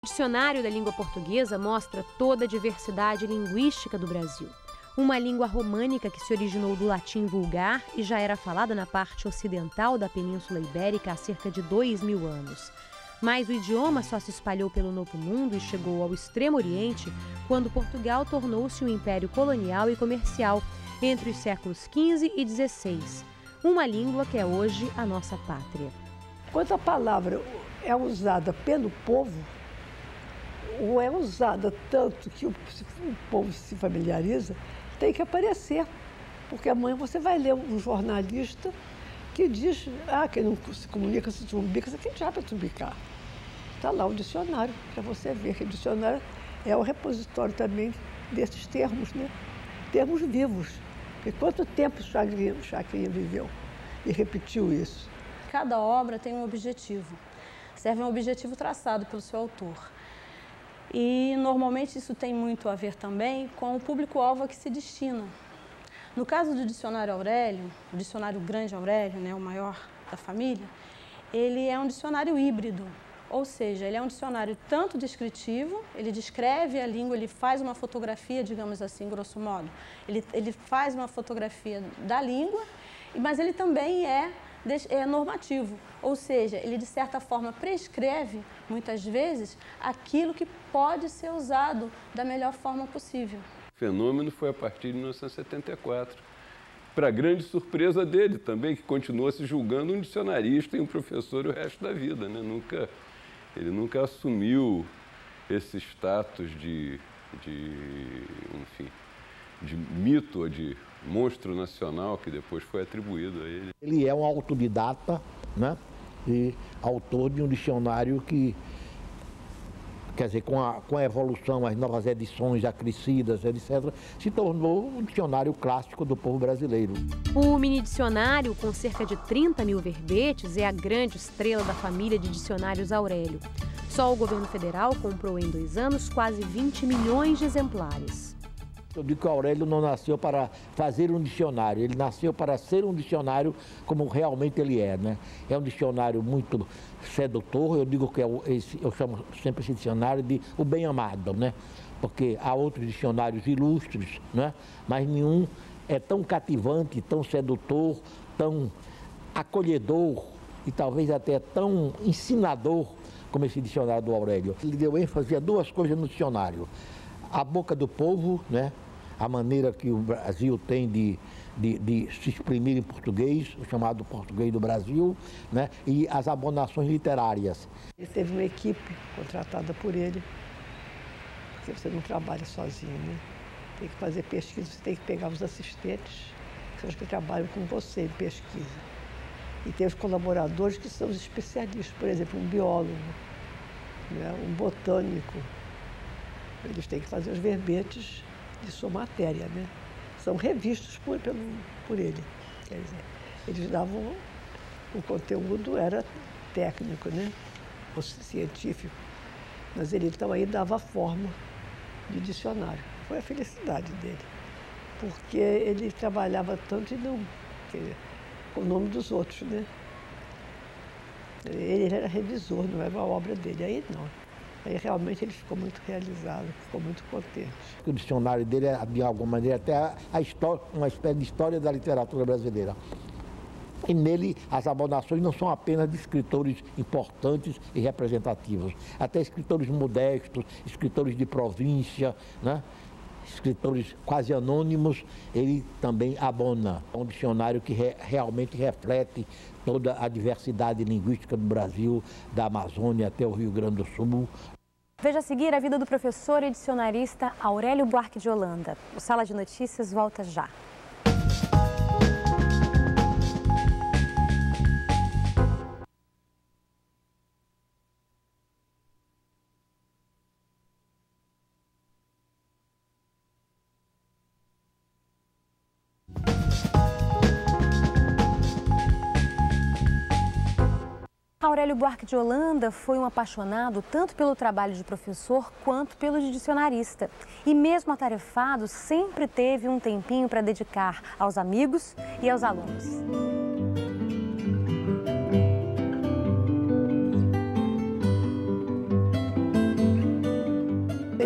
O dicionário da língua portuguesa mostra toda a diversidade linguística do Brasil. Uma língua românica que se originou do latim vulgar e já era falada na parte ocidental da Península Ibérica há cerca de 2.000 anos. Mas o idioma só se espalhou pelo Novo Mundo e chegou ao Extremo Oriente quando Portugal tornou-se um império colonial e comercial entre os séculos XV e XVI. Uma língua que é hoje a nossa pátria. Quando a palavra é usada pelo povo, ou é usada tanto que o povo se familiariza, tem que aparecer. Porque amanhã você vai ler um jornalista que diz, quem não se comunica se trumbica, você tem diabo para trumbicar. Está lá o dicionário, para você ver que o dicionário é o repositório também desses termos, né? Termos vivos. E quanto tempo o Chacrinha viveu e repetiu isso? Cada obra tem um objetivo, serve a um objetivo traçado pelo seu autor. E, normalmente, isso tem muito a ver também com o público-alvo a que se destina. No caso do dicionário Aurélio, o dicionário Grande Aurélio, né, o maior da família, ele é um dicionário híbrido, ou seja, ele é um dicionário tanto descritivo, ele descreve a língua, ele faz uma fotografia, digamos assim, grosso modo, ele faz uma fotografia da língua, mas ele também é normativo, ou seja, ele de certa forma prescreve, muitas vezes, aquilo que pode ser usado da melhor forma possível. O fenômeno foi a partir de 1974, para grande surpresa dele também, que continuou se julgando um dicionarista e um professor o resto da vida, né? Ele nunca assumiu esse status de mito ou de monstro nacional que depois foi atribuído a ele. Ele é um autodidata, né? E autor de um dicionário que, quer dizer, com a evolução, as novas edições acrescidas, etc., se tornou um dicionário clássico do povo brasileiro. O mini dicionário, com cerca de 30.000 verbetes, é a grande estrela da família de dicionários Aurélio. Só o governo federal comprou em 2 anos quase 20 milhões de exemplares. Eu digo que o Aurélio não nasceu para fazer um dicionário, ele nasceu para ser um dicionário como realmente ele é, né? É um dicionário muito sedutor, eu digo que eu chamo sempre esse dicionário de o bem-amado, né? Porque há outros dicionários ilustres, né? Mas nenhum é tão cativante, tão sedutor, tão acolhedor e talvez até tão ensinador como esse dicionário do Aurélio. Ele deu ênfase a 2 coisas no dicionário: a boca do povo, né? A maneira que o Brasil tem de se exprimir em português, o chamado português do Brasil, né? E as abonações literárias. Ele teve uma equipe contratada por ele, porque você não trabalha sozinho, né? Tem que fazer pesquisa, você tem que pegar os assistentes, que são os que trabalham com você em pesquisa. E tem os colaboradores que são os especialistas, por exemplo, um biólogo, né? Um botânico. Eles têm que fazer os verbetes de sua matéria, né? São revistos por ele. Quer dizer, eles davam... O conteúdo era técnico, né? Ou científico. Mas ele, então, aí dava a forma de dicionário. Foi a felicidade dele. Porque ele trabalhava tanto e não... com o nome dos outros, né? Ele era revisor, não era a obra dele. Aí não. Aí realmente ele ficou muito realizado, ficou muito contente. O dicionário dele é, de alguma maneira, até uma espécie de história da literatura brasileira. E nele as abonações não são apenas de escritores importantes e representativos, até escritores modestos, escritores de província, né? Escritores quase anônimos, ele também abona. É um dicionário que realmente reflete toda a diversidade linguística do Brasil, da Amazônia até o Rio Grande do Sul. Veja a seguir a vida do professor e dicionarista Aurélio Buarque de Holanda. O Sala de Notícias volta já. Aurélio Buarque de Holanda foi um apaixonado tanto pelo trabalho de professor quanto pelo de dicionarista. E mesmo atarefado, sempre teve um tempinho para dedicar aos amigos e aos alunos.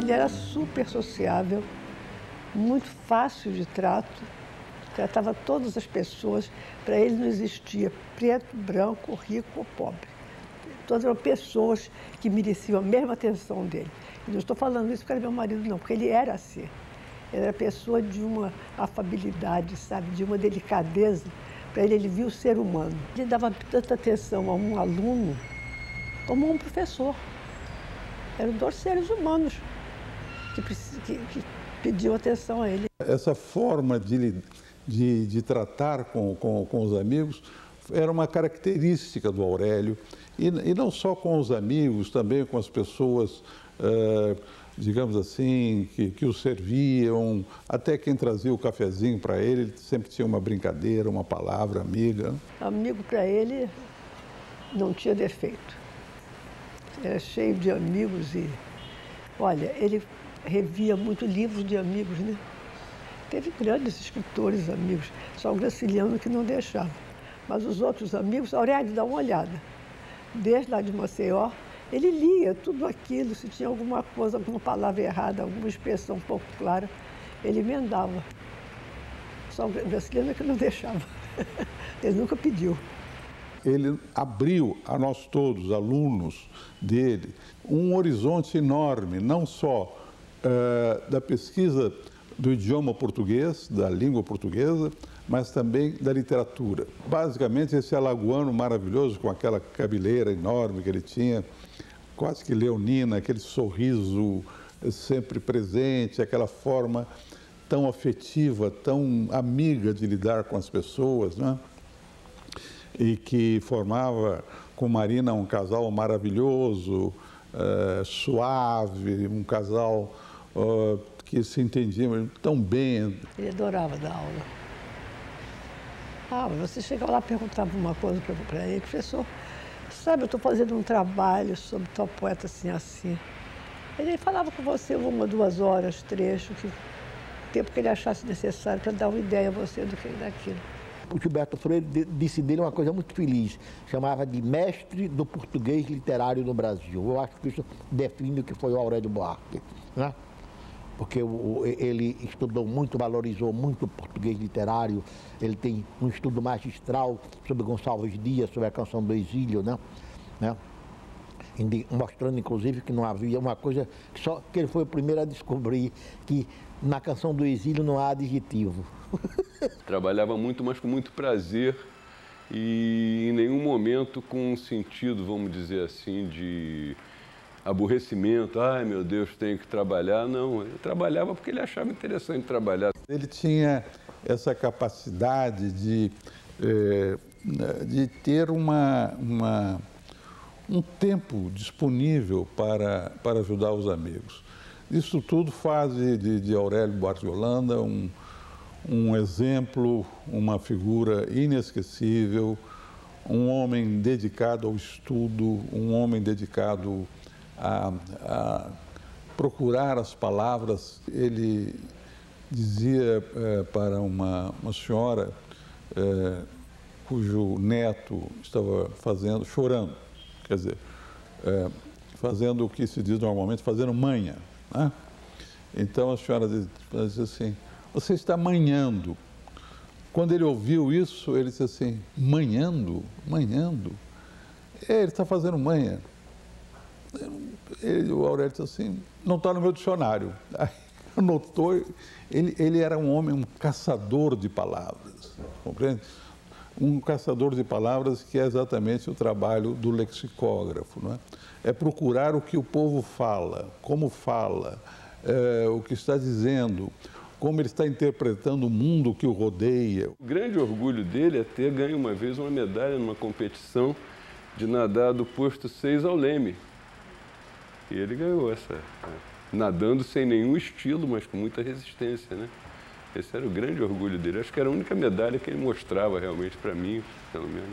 Ele era super sociável, muito fácil de trato, tratava todas as pessoas. Para ele não existia preto, branco, rico ou pobre. Todas eram pessoas que mereciam a mesma atenção dele. E não estou falando isso porque era meu marido, não, porque ele era assim. Ele era pessoa de uma afabilidade, sabe, de uma delicadeza. Para ele via o ser humano. Ele dava tanta atenção a um aluno como a um professor. Eram dois seres humanos que pediam atenção a ele. Essa forma de tratar com os amigos era uma característica do Aurélio. E não só com os amigos, também com as pessoas, digamos assim, que o serviam, até quem trazia o cafezinho para ele sempre tinha uma brincadeira, uma palavra amiga. Amigo para ele não tinha defeito. Era cheio de amigos e, olha, ele revia muito livros de amigos, né? Teve grandes escritores amigos, só o Graciliano que não deixava. Mas os outros amigos, Aurélio, dá uma olhada. Desde lá de Maceió, ele lia tudo aquilo, se tinha alguma coisa, alguma palavra errada, alguma expressão um pouco clara, ele emendava. Só o Graciliano que não deixava. Ele nunca pediu. Ele abriu a nós todos, alunos dele, um horizonte enorme, não só da pesquisa do idioma português, da língua portuguesa, mas também da literatura. Basicamente, esse alagoano maravilhoso, com aquela cabeleira enorme que ele tinha, quase que leonina, aquele sorriso sempre presente, aquela forma tão afetiva, tão amiga de lidar com as pessoas, né? E que formava com Marina um casal maravilhoso, suave, um casal que se entendia tão bem. Ele adorava dar aula. Mas você chegava lá e perguntava uma coisa para ele, professor, sabe, eu estou fazendo um trabalho sobre tal poeta assim, assim. Ele falava com você 1, 2 horas, trecho, o tempo que ele achasse necessário para dar uma ideia a você do que daquilo. O Gilberto Freire disse dele uma coisa muito feliz, chamava de mestre do português literário no Brasil. Eu acho que isso define o que foi o Aurélio Buarque, né? Porque ele estudou muito, valorizou muito o português literário, ele tem um estudo magistral sobre Gonçalves Dias, sobre a Canção do Exílio, né? Mostrando, inclusive, que não havia uma coisa, que ele foi o primeiro a descobrir, que na Canção do Exílio não há adjetivo. Trabalhava muito, mas com muito prazer e em nenhum momento com um sentido, vamos dizer assim, de aborrecimento. Ai, meu Deus, tenho que trabalhar. Não, ele trabalhava porque ele achava interessante trabalhar. Ele tinha essa capacidade de ter um tempo disponível para ajudar os amigos. Isso tudo faz de Aurélio Buarque de Holanda um exemplo, uma figura inesquecível, um homem dedicado ao estudo, um homem dedicado a procurar as palavras. Ele dizia para uma senhora cujo neto estava chorando, quer dizer, fazendo o que se diz normalmente, fazendo manha, né? Então a senhora dizia assim, você está manhando. Quando ele ouviu isso, ele disse assim, manhando? Manhando? Ele está fazendo manha. O Aurélio disse assim, não está no meu dicionário. Aí anotou, ele era um homem, um caçador de palavras, compreende? Um caçador de palavras que é exatamente o trabalho do lexicógrafo, não é? É procurar o que o povo fala, como fala, o que está dizendo, como ele está interpretando o mundo que o rodeia. O grande orgulho dele é ter ganho uma vez uma medalha numa competição de nadar do posto 6 ao Leme. E ele ganhou essa, nadando sem nenhum estilo, mas com muita resistência, né? Esse era o grande orgulho dele. Acho que era a única medalha que ele mostrava realmente para mim, pelo menos.